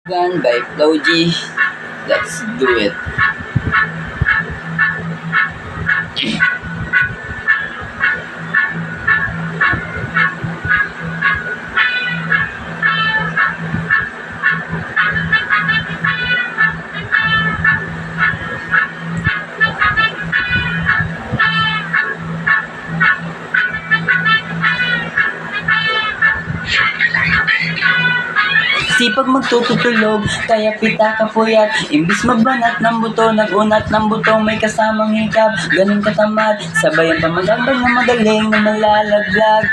Gun by Flo G. Let's do it. Sipag magtutulog, kaya pita ka puyat. Imbis magbanat ng buto, nagunat ng butong may kasamang hikap. Ganun katamad, sabayan pa magambag na magaling na malalaglag.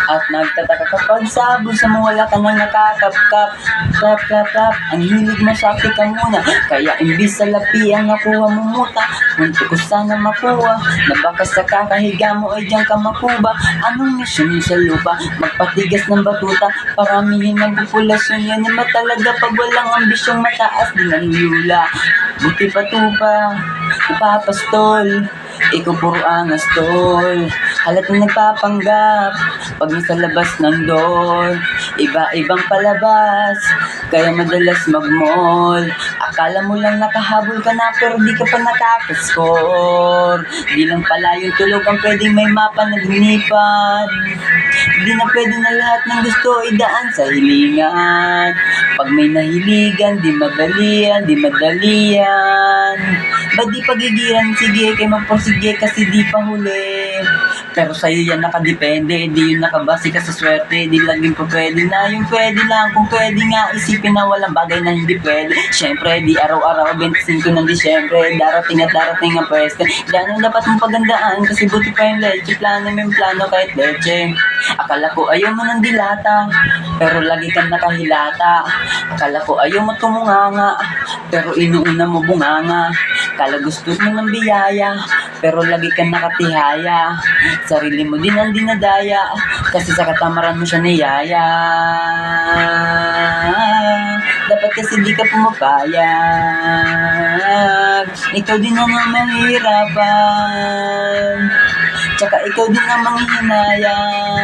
At nagtataka kapag sa bulsa mo wala ka nang nakakapkap. Tap tap tap, ang hilig mo sa ka muna. Kaya imbis sa lapi ang nakuha mo muta, munti ko sana makuha na baka sa kakahiga mo ay diyan ka makuba. Anong misyon mo sa lupa? Magpatigas ng batuta, paramihin ng populasyon. Yan naman talaga pag walang ambisyong mataas din ang lula. Buti pa tupa, napapastol, ikaw puro angas tol. Halatang nagpapanggap pag nasa labas ng door. Iba-ibang palabas, kaya madalas mag-mall. Akala mo lang nakahabol ka na pero di ka pa nakakascore. Di lang pala yung tulog ang pwedeng may mapa na linipan. Di na pwede na lahat ng gusto idaan sa hilingan. Pag may nahiligan, di madalian. Ba't di pagigiran? Sige, kay magporsige kasi di pa huli. Pero sa'yo yan nakadepende, di yun nakabase ka sa swerte. Di laging pa pwede na yung pwede lang. Kung pwede nga isipin na walang bagay na hindi pwede. Siyempre, di araw-araw 25 ng Disyembre. Darating at darating ang pweste. Diyan ang dapat mong pagandaan, kasi buti pa yung leche. Plano may plano kahit leche. Akala ko ayaw mo ng dilata, pero lagi kang nakahilata. Akala ko ayaw mo tumunganga, pero inuuna mo bunganga. Kala gusto mo ng biyaya, pero lagi kang nakatihaya. Sarili mo din ang dinadaya, kasi sa katamaran mo siya niyaya. Dapat kasi di ka pumapayag, ikaw din ang mahirapan, tsaka ikaw din ang manghihinayang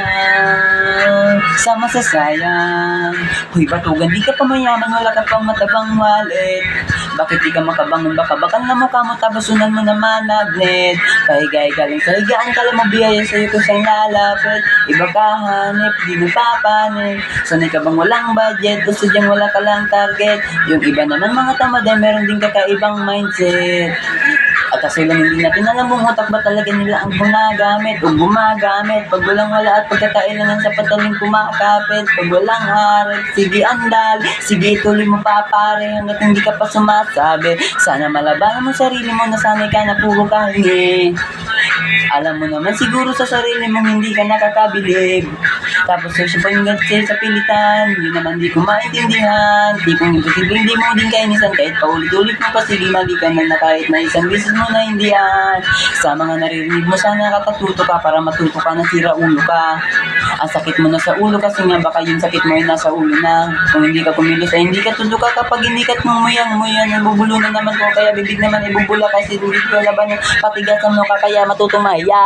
sa masasayang. Huy batugan, di ka pa mayaman, wala ka pang matabang wallet. Bakit di ka makabangon? Baka bakal na mukha mo, tabasunan mo naman magnet. Kahiga-higa lang sa higaan ka lang mabiyaya sa'yo kung saan lalapit. Iba ka hanip, di napapanik. Sanay ka bang walang budget o sadyang wala ka lang target? Yung iba naman mga tamad ay meron din kakaibang mindset. At kasi lang hindi natin alam kung utak ba talaga nila ang gumagamit o gumagamit. Pag walang wala at pagkakailangan sa pataling kumakapit. Pag walang harap, sige andal, sige tuloy mo pa pare hanggat hindi ka pa sumasabi. Sana malabanan mo sarili mo, nasanay ka na puro kahingi. Alam mo naman siguro sa sarili mong hindi ka nakakabilib. Tapos siya pa yung sa'yo sa pilitan, yun naman di ko maintindihan. Tipong imposible hindi mo din kainisan, kahit paulit-ulit mo pa sige mali ka na kahit na isang beses mo na hindi yan. Sa mga naririnig mo sana katatuto ka para matuto ka na sira ulo ka. Ang sakit mo na sa ulo kasi nga baka yung sakit mo ay nasa ulo na. Kung hindi ka kumilos ay hindi ka tutuka kapag inikat mong muyan, nabubulo na naman ko kaya bibig naman ibubula kasi hindi ko laban yung patigasan mo ka kaya matutumaya.